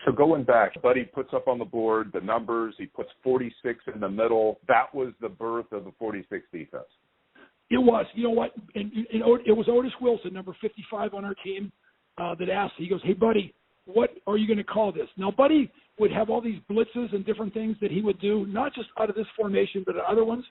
So going back, Buddy puts up on the board the numbers. He puts 46 in the middle. That was the birth of the 46 defense. It was. You know what? And it was Otis Wilson, number 55 on our team, that asked. He goes, "Hey, Buddy, what are you going to call this?" Now, Buddy would have all these blitzes and different things that he would do, not just out of this formation, but other ones.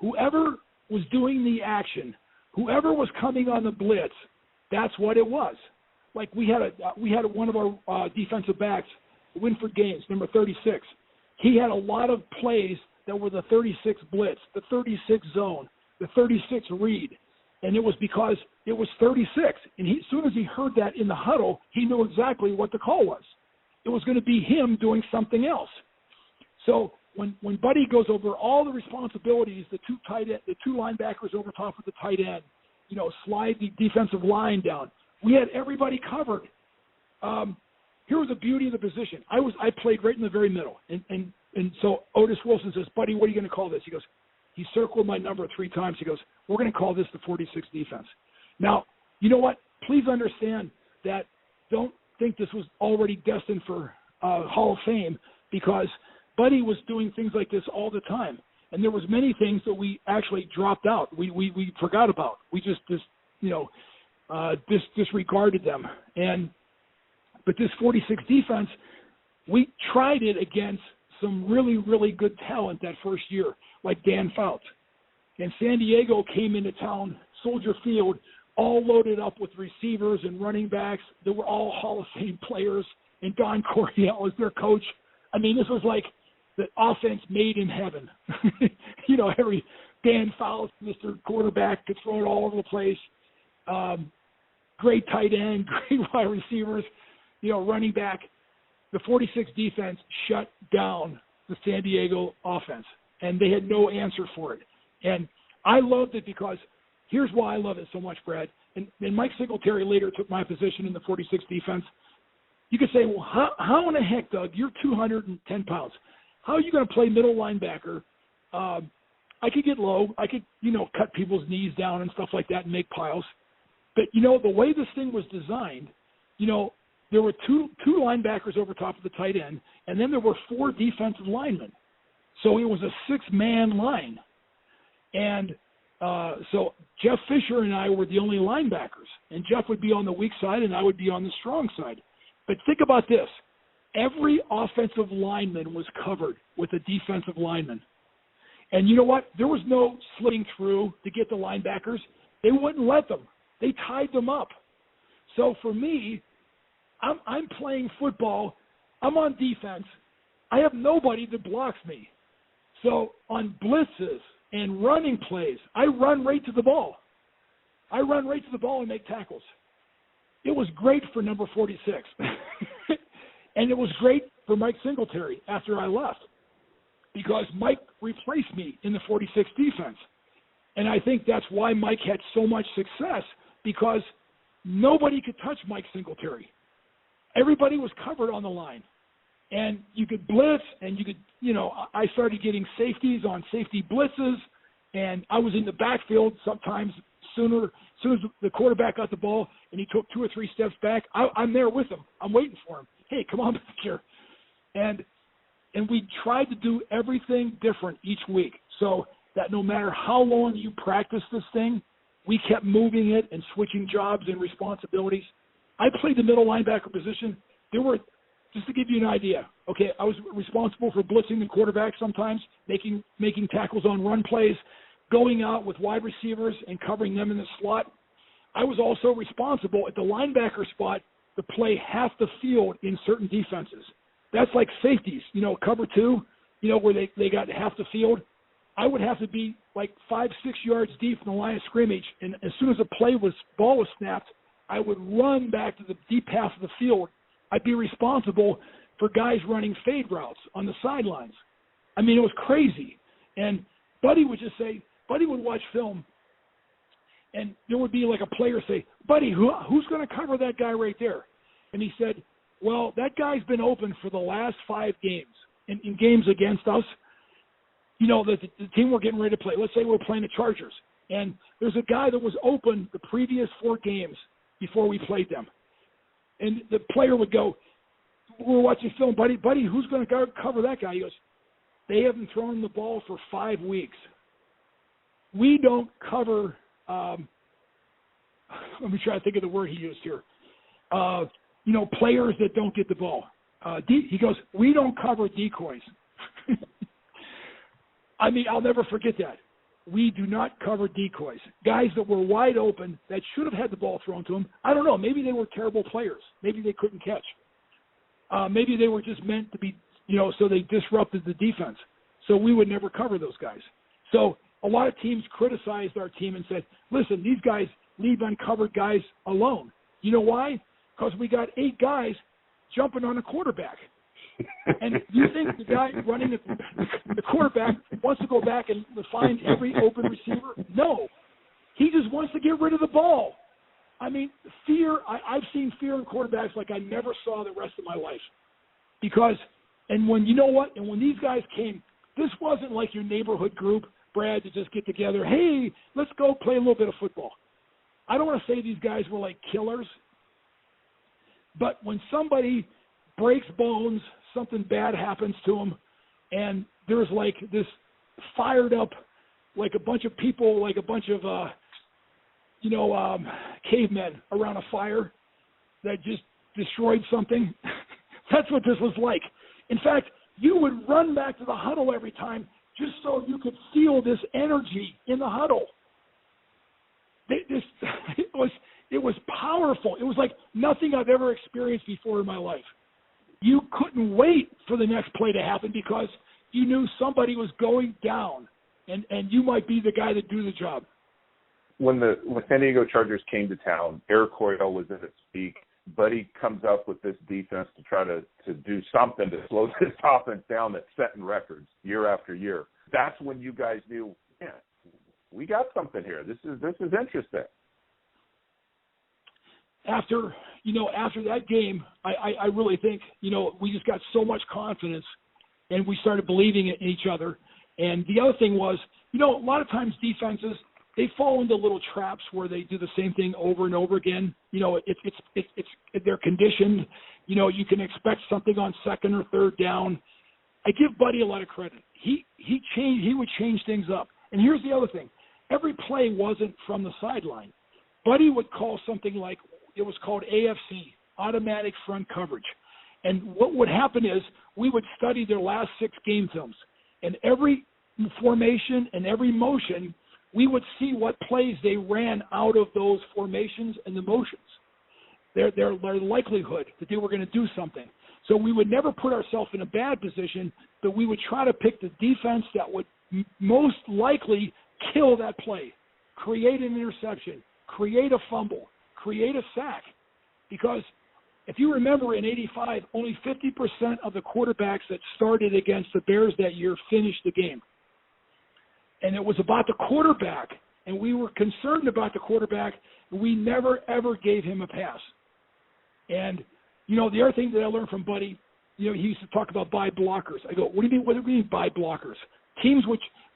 Whoever was doing the action, whoever was coming on the blitz, that's what it was. Like we had one of our defensive backs, Winford Gaines, number 36. He had a lot of plays that were the 36 blitz, the 36 zone, the 36 read, and it was because it was 36. And as soon as he heard that in the huddle, he knew exactly what the call was. It was going to be him doing something else. So when Buddy goes over all the responsibilities, the two linebackers over top of the tight end, slide the defensive line down. We had everybody covered. Here was the beauty of the position. I played right in the very middle. And so Otis Wilson says, "Buddy, what are you going to call this?" He goes, he circled my number 3 times. He goes, "We're going to call this the 46 defense." Now, you know what? Please understand that don't think this was already destined for Hall of Fame, because Buddy was doing things like this all the time. And there was many things that we actually dropped out. We forgot about. We just disregarded them. But this 46 defense, we tried it against some really, really good talent that first year, like Dan Fouts. And San Diego came into town, Soldier Field, all loaded up with receivers and running backs. They were all Hall of Fame players, and Don Coryell was their coach. I mean, this was like the offense made in heaven. Every Dan Fouts, Mr. Quarterback, could throw it all over the place. Great tight end, great wide receivers, running back. The 46 defense shut down the San Diego offense, and they had no answer for it. And I loved it because here's why I love it so much, Brad. And Mike Singletary later took my position in the 46 defense. You could say, well, how in the heck, Doug, you're 210 pounds. How are you going to play middle linebacker? I could get low. I could, cut people's knees down and stuff like that and make piles. But, the way this thing was designed, there were two linebackers over top of the tight end, and then there were 4 defensive linemen. So it was a 6-man line. And so Jeff Fisher and I were the only linebackers. And Jeff would be on the weak side, and I would be on the strong side. But think about this. Every offensive lineman was covered with a defensive lineman. And you know what? There was no slitting through to get the linebackers. They wouldn't let them. They tied them up. So for me, I'm playing football. I'm on defense. I have nobody that blocks me. So on blitzes and running plays, I run right to the ball. I run right to the ball and make tackles. It was great for number 46. And it was great for Mike Singletary after I left, because Mike replaced me in the 46 defense. And I think that's why Mike had so much success, because nobody could touch Mike Singletary. Everybody was covered on the line. And you could blitz, and you could, I started getting safeties on safety blitzes, and I was in the backfield sometimes as soon as the quarterback got the ball and he took 2 or 3 steps back, I'm there with him. I'm waiting for him. Hey, come on back here. And we tried to do everything different each week, so that no matter how long you practice this thing, we kept moving it and switching jobs and responsibilities. I played the middle linebacker position. There were, just to give you an idea, okay, I was responsible for blitzing the quarterback sometimes, making tackles on run plays, going out with wide receivers and covering them in the slot. I was also responsible at the linebacker spot to play half the field in certain defenses. That's like safeties, cover 2, where they got half the field. I would have to be like 5-6 yards deep from the line of scrimmage, and as soon as the ball was snapped, I would run back to the deep half of the field. I'd be responsible for guys running fade routes on the sidelines. I mean, it was crazy. And Buddy would watch film, and there would be like a player say, "Buddy, who's going to cover that guy right there?" And he said, "Well, that guy's been open for the last 5 games, in games against us. The team we're getting ready to play. Let's say we're playing the Chargers, and there's a guy that was open the previous 4 games before we played them." And the player would go, we're watching film, buddy, who's going to cover that guy? He goes, they haven't thrown the ball for 5 weeks. We don't cover, let me try to think of the word he used here, players that don't get the ball. He goes, we don't cover decoys. I mean, I'll never forget that. We do not cover decoys. Guys that were wide open that should have had the ball thrown to them. I don't know. Maybe they were terrible players. Maybe they couldn't catch. Maybe they were just meant to be, so they disrupted the defense. So we would never cover those guys. So a lot of teams criticized our team and said, listen, these guys leave uncovered guys alone. You know why? Because we got 8 guys jumping on a quarterback. And you think the guy running the quarterback wants to go back and find every open receiver? No. He just wants to get rid of the ball. I mean, fear, I've seen fear in quarterbacks like I never saw the rest of my life. Because, and when these guys came, this wasn't like your neighborhood group, Brad, to just get together, hey, let's go play a little bit of football. I don't want to say these guys were like killers, but when somebody breaks bones, something bad happens to them, and there's like this fired up, like a bunch of people, like a bunch of, cavemen around a fire that just destroyed something. That's what this was like. In fact, you would run back to the huddle every time just so you could feel this energy in the huddle. It was powerful. It was like nothing I've ever experienced before in my life. You couldn't wait for the next play to happen because you knew somebody was going down, and you might be the guy that do the job. When San Diego Chargers came to town, Eric Coyle was at its peak. Buddy comes up with this defense to try to do something to slow this offense down that's setting records year after year. That's when you guys knew, yeah, we got something here. This is interesting. After that game, I really think, we just got so much confidence and we started believing in each other. And the other thing was, a lot of times defenses, they fall into little traps where they do the same thing over and over again. They're conditioned. You can expect something on second or third down. I give Buddy a lot of credit. He would change things up. And here's the other thing. Every play wasn't from the sideline. Buddy would call something like, it was called AFC, automatic front coverage. And what would happen is we would study their last 6 game films. And every formation and every motion, we would see what plays they ran out of those formations and the motions, their likelihood that they were going to do something. So we would never put ourselves in a bad position, but we would try to pick the defense that would most likely kill that play, create an interception, create a fumble, create a sack. Because if you remember in '85, only 50% of the quarterbacks that started against the Bears that year finished the game. And it was about the quarterback, and we were concerned about the quarterback, and we never, ever gave him a pass. And, the other thing that I learned from Buddy, he used to talk about buy blockers. I go, what do you mean buy blockers? Teams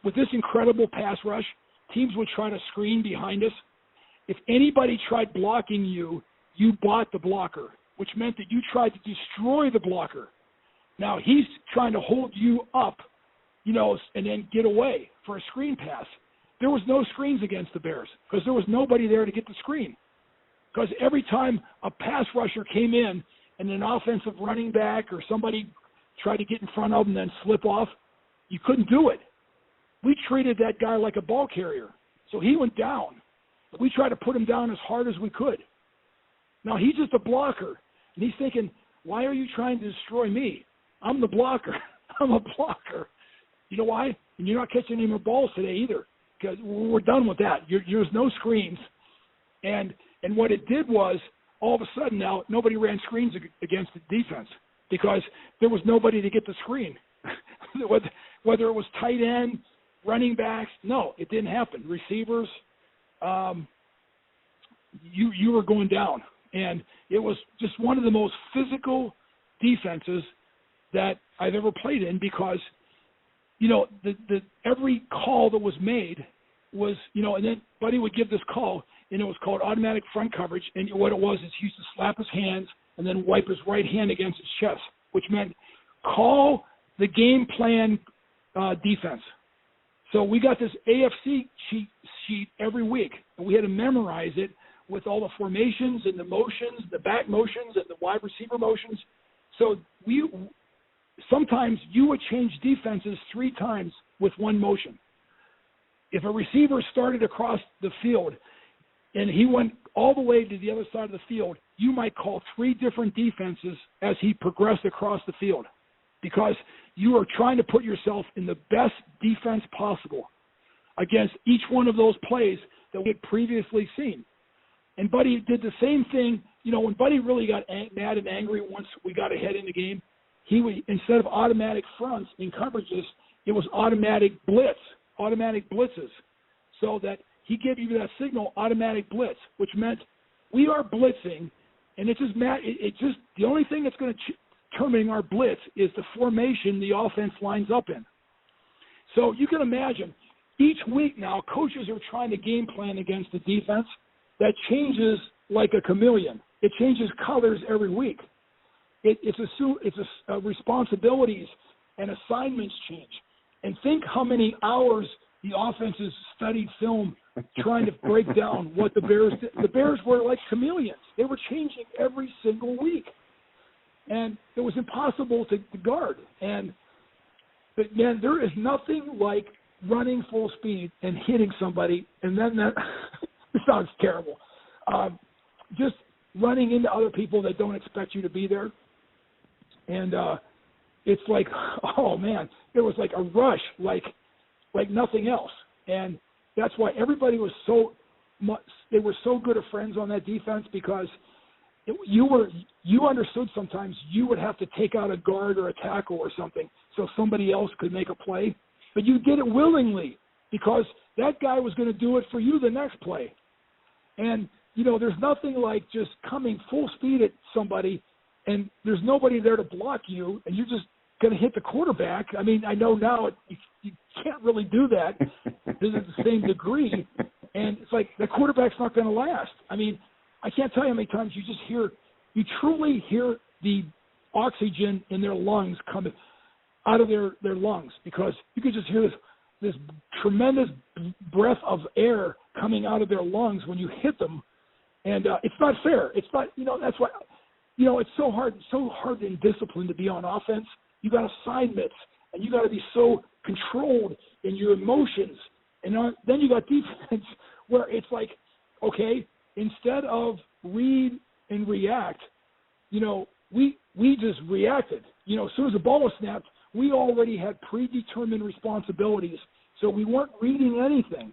with this incredible pass rush, teams would try to screen behind us. If anybody tried blocking you, you bought the blocker, which meant that you tried to destroy the blocker. Now, he's trying to hold you up, and then get away for a screen pass. There was no screens against the Bears because there was nobody there to get the screen. Because every time a pass rusher came in and an offensive running back or somebody tried to get in front of them and then slip off, you couldn't do it. We treated that guy like a ball carrier. So he went down. We tried to put him down as hard as we could. Now he's just a blocker. And he's thinking, why are you trying to destroy me? I'm the blocker. I'm a blocker. You know why? And you're not catching any more balls today either, because we're done with that. There's no screens. And what it did was, all of a sudden now, nobody ran screens against the defense because there was nobody to get the screen. Whether it was tight end, running backs, no, it didn't happen. Receivers, you were going down. And it was just one of the most physical defenses that I've ever played in because every call that was made was, and then Buddy would give this call, and it was called automatic front coverage. And what it was is he used to slap his hands and then wipe his right hand against his chest. which meant call the game plan defense. So we got this AFC sheet every week, and we had to memorize it with all the formations and the motions, the back motions and the wide receiver motions. So sometimes you would change defenses 3 times with one motion. If a receiver started across the field and he went all the way to the other side of the field, you might call 3 different defenses as he progressed across the field, because you are trying to put yourself in the best defense possible against each one of those plays that we had previously seen. And Buddy did the same thing. When Buddy really got mad and angry once we got ahead in the game, he would, instead of automatic fronts in coverages, it was automatic blitzes, so that he gave you that signal, automatic blitz, which meant we are blitzing, and it's just the only thing that's going to determine our blitz is the formation the offense lines up in. So you can imagine each week now coaches are trying to game plan against the defense that changes like a chameleon. It changes colors every week. It's responsibilities and assignments change. And think how many hours the offenses studied film trying to break down what the Bears did. The Bears were like chameleons. They were changing every single week. And it was impossible to guard. But man, there is nothing like running full speed and hitting somebody, and then that it sounds terrible. Just running into other people that don't expect you to be there. And it's like, oh man, it was like a rush, like nothing else. And that's why everybody was they were so good of friends on that defense, because you understood sometimes you would have to take out a guard or a tackle or something so somebody else could make a play. But you did it willingly because that guy was going to do it for you the next play. And, there's nothing like just coming full speed at somebody and there's nobody there to block you, and you're just going to hit the quarterback. I mean, I know now you can't really do that to the same degree, and it's like the quarterback's not going to last. I mean, I can't tell you how many times you truly hear the oxygen in their lungs coming out of their lungs, because you could just hear this tremendous breath of air coming out of their lungs when you hit them, and it's not fair. It's not, that's why, it's so hard and disciplined to be on offense. You got assignments, and you got to be so controlled in your emotions, and then you got defense where it's like, okay, instead of read and react, we just reacted. As soon as the ball was snapped, we already had predetermined responsibilities, so we weren't reading anything.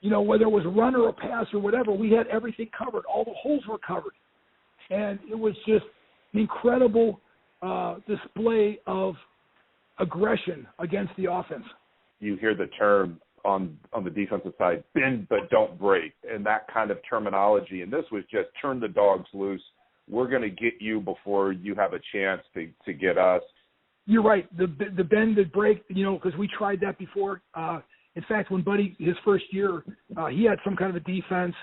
Whether it was a run or a pass or whatever, we had everything covered. All the holes were covered. And it was just an incredible display of aggression against the offense. You hear the term on the defensive side, bend but don't break, and that kind of terminology. And this was just turn the dogs loose. We're going to get you before you have a chance to get us. You're right. The bend and break, because we tried that before. In fact, when Buddy, his first year, he had some kind of a defense.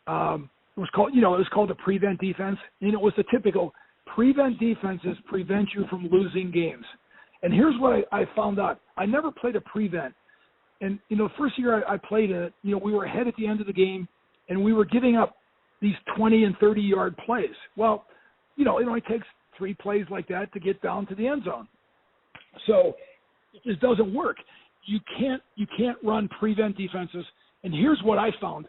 It was called a prevent defense, and it was the typical prevent defenses prevent you from losing games. And here's what I found out. I never played a prevent. And, first year I played it, we were ahead at the end of the game, and we were giving up these 20 and 30-yard plays. Well, it only takes 3 plays like that to get down to the end zone. So it just doesn't work. You can't run prevent defenses. And here's what I found.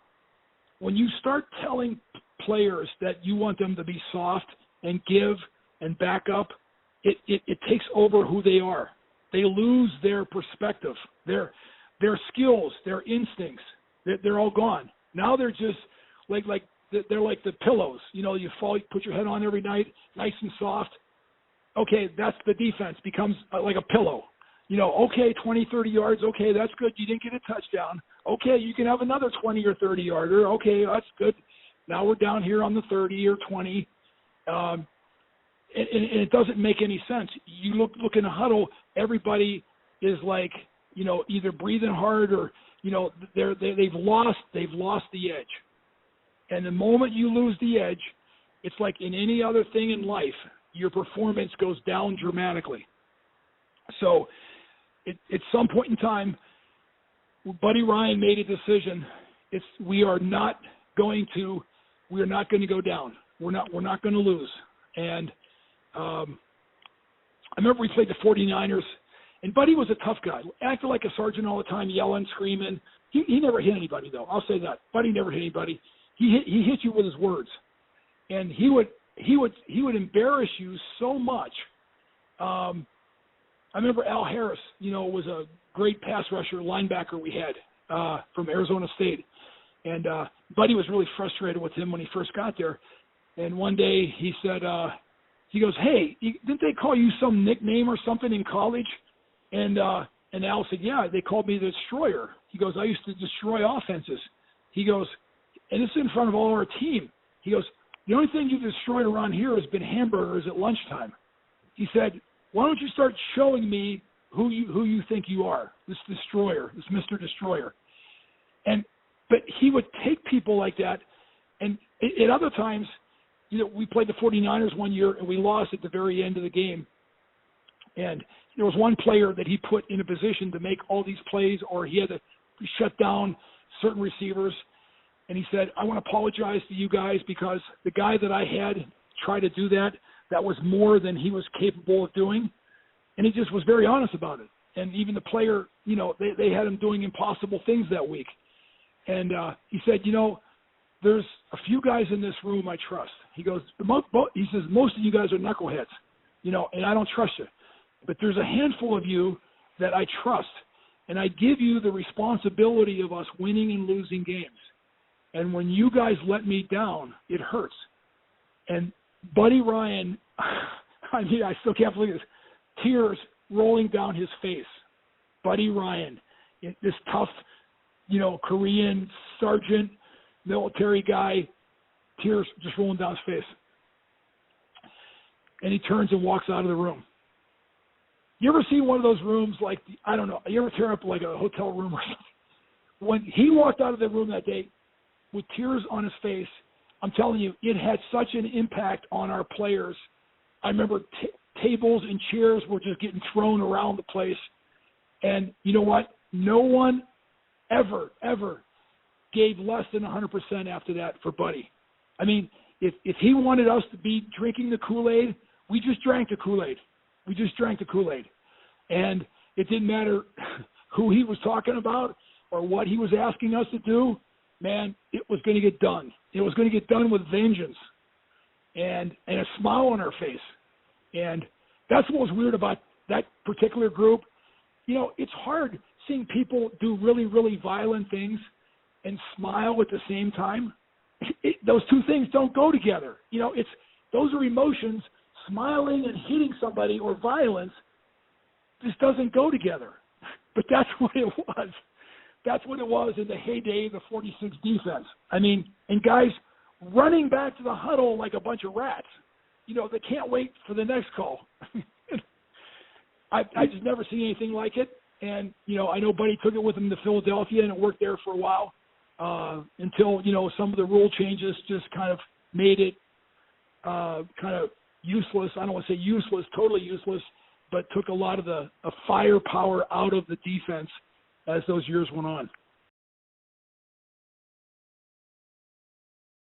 When you start telling players that you want them to be soft and give and back up, it takes over who they are. They lose their perspective, their skills, their instincts. They're all gone. Now they're just they're like the pillows. You fall, you put your head on every night, nice and soft. Okay, that's the defense. Becomes like a pillow. Okay, 20, 30 yards. Okay, that's good. You didn't get a touchdown. Okay, you can have another 20 or 30-yarder. Okay, that's good. Now we're down here on the 30 or 20. And it doesn't make any sense. You look in a huddle, everybody is like, either breathing hard or, they've lost the edge. And the moment you lose the edge, it's like in any other thing in life. your performance goes down dramatically. So at some point in time, Buddy Ryan made a decision. We are not going to go down. We're not going to lose. And I remember we played the 49ers, and Buddy was a tough guy. Acted like a sergeant all the time, yelling, screaming. He never hit anybody, though. I'll say that. Buddy never hit anybody. He hit you with his words, and he would embarrass you so much. I remember Al Harris, was a great pass rusher, linebacker we had from Arizona State, and Buddy was really frustrated with him when he first got there. And one day he said, he goes, "Hey, didn't they call you some nickname or something in college?" And Al said, "Yeah, they called me the Destroyer." He goes, "I used to destroy offenses." He goes, and this is in front of all our team. He goes, "The only thing you've destroyed around here has been hamburgers at lunchtime." He said, "Why don't you start showing me who you think you are, this Destroyer, this Mr. Destroyer?" But he would take people like that, and at other times, we played the 49ers one year, and we lost at the very end of the game. And there was one player that he put in a position to make all these plays, or he had to shut down certain receivers. And he said, "I want to apologize to you guys because the guy that I had try to do that was more than he was capable of doing." And he just was very honest about it. And even the player, they had him doing impossible things that week. And he said, "There's a few guys in this room I trust." He goes, he says, "Most of you guys are knuckleheads, and I don't trust you. But there's a handful of you that I trust, and I give you the responsibility of us winning and losing games. And when you guys let me down, it hurts." And Buddy Ryan, I still can't believe this, tears rolling down his face. Buddy Ryan, this tough, Korean sergeant, military guy, tears just rolling down his face. And he turns and walks out of the room. You ever see one of those rooms like, I don't know, you ever tear up like a hotel room or something? When he walked out of the room that day with tears on his face, I'm telling you, it had such an impact on our players. I remember tables and chairs were just getting thrown around the place. And you know what? No one ever gave less than 100% after that for Buddy. I mean, if he wanted us to be drinking the Kool-Aid, we just drank the Kool-Aid. We just drank the Kool-Aid. And it didn't matter who he was talking about or what he was asking us to do. Man, it was going to get done. It was going to get done with vengeance and a smile on our face. And that's what was weird about that particular group. It's hard seeing people do really, really violent things and smile at the same time. Those two things don't go together. Those are emotions. Smiling and hitting somebody or violence just doesn't go together. But that's what it was. That's what it was in the heyday of the 46 defense. I mean, and guys running back to the huddle like a bunch of rats. They can't wait for the next call. I just never seen anything like it. And, I know Buddy took it with him to Philadelphia, and it worked there for a while until, some of the rule changes just kind of made it kind of useless. I don't want to say useless, totally useless, but took a lot of the firepower out of the defense as those years went on.